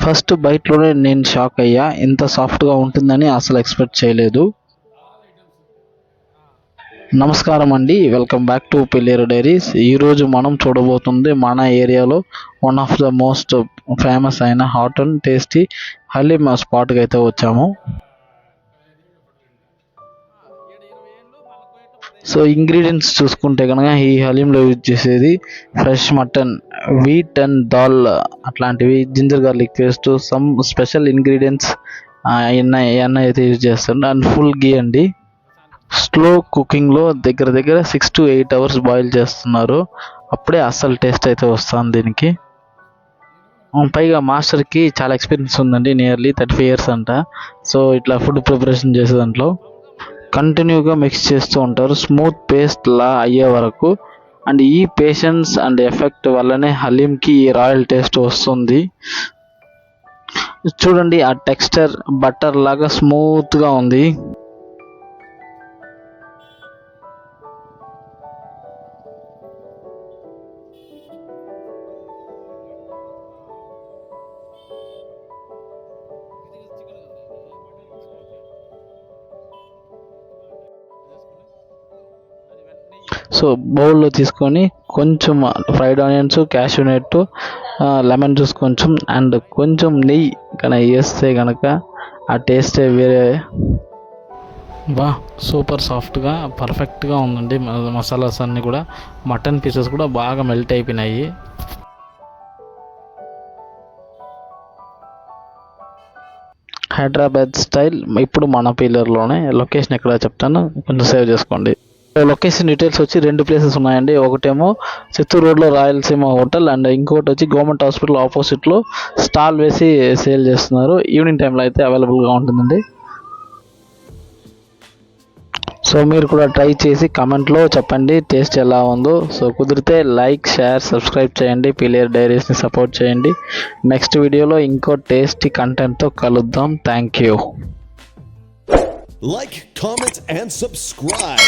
First బైట్లోనే నేను shock అయ్యా, ఇంత సాఫ్ట్గా ఉంటుందని అసలు ఎక్స్పెక్ట్ చేయలేదు. నమస్కారం అండి, welcome back to Pilleru Diaries. ఈరోజు మనం చూడబోతుంది మన ఏరియాలో one of the most famous అయిన హాట్ అండ్ టేస్టీ హలీమ్ స్పాట్కి అయితే వచ్చాము. సో ఇంగ్రీడియంట్స్ చూసుకుంటే కనుక ఈ హలీంలో యూజ్ చేసేది fresh mutton, wheat and dal అట్లాంటివి, ginger garlic paste, some special ingredients ఎన్న అయితే యూజ్ చేస్తారు. అండ్ ఫుల్ గీ అండి. స్లో కుకింగ్లో దగ్గర 6 to 8 hours బాయిల్ చేస్తున్నారు. అప్పుడే అస్సలు టేస్ట్ అయితే వస్తుంది దీనికి. పైగా మాస్టర్కి చాలా ఎక్స్పీరియన్స్ ఉందండి, నియర్లీ 35 years అంట. సో ఇట్లా ఫుడ్ ప్రిపరేషన్ చేసే దాంట్లో కంటిన్యూగా మిక్స్ చేస్తూ ఉంటారు, స్మూత్ పేస్ట్ లా అయ్యే వరకు. అండ్ ఈ పేషెన్స్ అండ్ ఎఫెక్ట్ వల్లనే హలీంకి రాయల్ టేస్ట్ వస్తుంది. చూడండి, ఆ టెక్స్చర్ బటర్ లాగా స్మూత్గా ఉంది. సో బౌల్లో తీసుకొని కొంచెం fried onions, cashew nut, lemon juice కొంచెం అండ్ కొంచెం నెయ్యి కనుక వేస్తే కనుక ఆ టేస్టే వేరే. సూపర్ సాఫ్ట్గా పర్ఫెక్ట్గా ఉందండి. మసాలాస్ అన్నీ కూడా, మటన్ పీసెస్ కూడా బాగా మెల్ట్ అయిపోయినాయి. హైదరాబాద్ స్టైల్ ఇప్పుడు మన పిల్లర్లోనే. లొకేషన్ ఎక్కడ చెప్తాను, కొంచెం సేవ్ చేసుకోండి. లొకేషన్ డీటెయిల్స్ వచ్చి 2 ప్లేసెస్ ఉన్నాయండి. ఒకటేమో చిత్తూరు రోడ్లో రాయలసీమ హోటల్ అండ్ ఇంకోటి వచ్చి గవర్నమెంట్ హాస్పిటల్ ఆపోజిట్లో స్టాల్ వేసి సేల్ చేస్తున్నారు. ఈవినింగ్ టైంలో అయితే అవైలబుల్గా ఉంటుందండి. సో మీరు కూడా ట్రై చేసి కమెంట్లో చెప్పండి టేస్ట్ ఎలా ఉందో. సో కుదిరితే లైక్, షేర్, సబ్స్క్రైబ్ చేయండి. పిల్లేరు డైరీస్ని సపోర్ట్ చేయండి. నెక్స్ట్ వీడియోలో ఇంకో టేస్టీ కంటెంట్తో కలుద్దాం. Thank you. Like, comment, and subscribe.